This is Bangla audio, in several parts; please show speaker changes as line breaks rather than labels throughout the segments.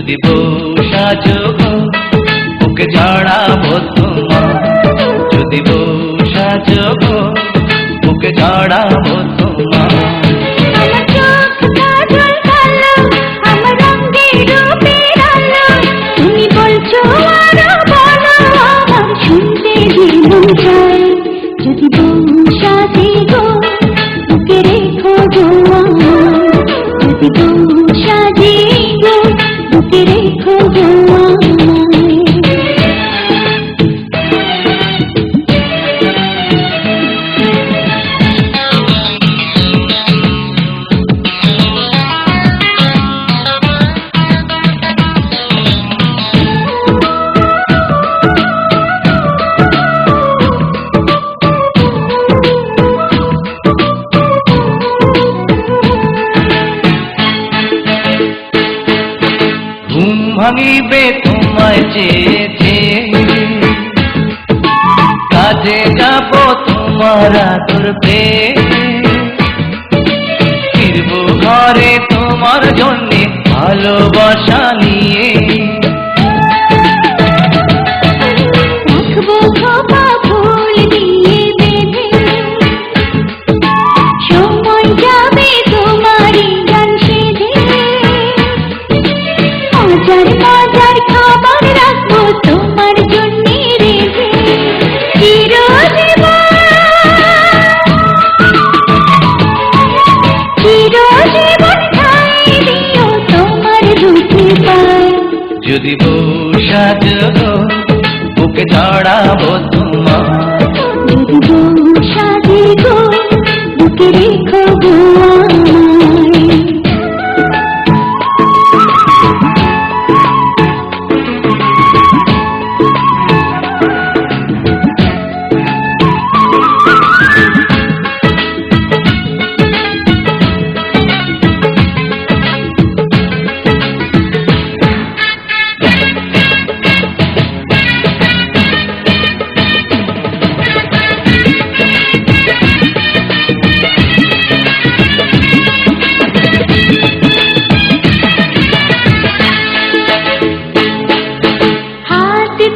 যদি বউ সাজো গো বুকে জড়াবো তোমার, যদি বউ সাজো গো বুকে জড়াবো তোমার।
যদি বউ সাজে গো বুকে রেখো গো আমার, যদি বউ সাজে গো বুকে রেখো গো আমার।
ঘুম ভাঙিবে তোমায় চেয়েছে, কাজে যাব তোমার আদর পেয়ে, ফিরবো ঘরে তোমার জন্যে ভালোবাসা নিয়ে।
রাখবো খোপা ফুল দিয়ে বেঁধে, সময় যাবে তোমারই গান সেধে, মজার মজার খাবার রাখবো তোমার জন্য রেখে, চিরজীবন ঠাই দিও তোমার দুটি পায়।
যদি বউ সাজো গো বুকে জড়াবো তোমার,
যদি বউ সাজে গো বুকে রেখো গো আমায়।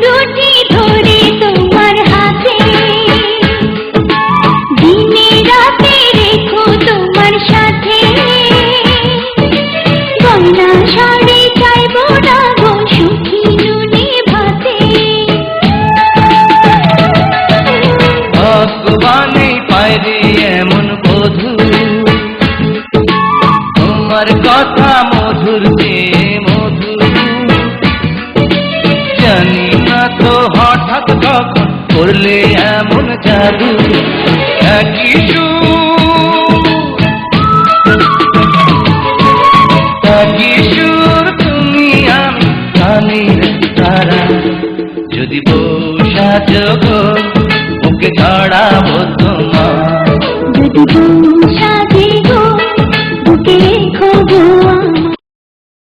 দুটি ধরে তোমার হাতে, দিনে রাতে রেখো তোমার সাথে, গয়না শাড়ি চাইবো না গো সুখী নুনে ভাতে।
ভগবানে পাইরে এমন বধূ, তোমার কথা মধুর চেয়ে মধু, জানি না তো হঠাৎ কখন করলে এমন জাদু। একই সুর তুমি আমি কানের তারা, যদি বউ সাজো গো বুকে জড়াবো তোমার,
যদি বউ সাজে গো বুকে রেখো গো আমার।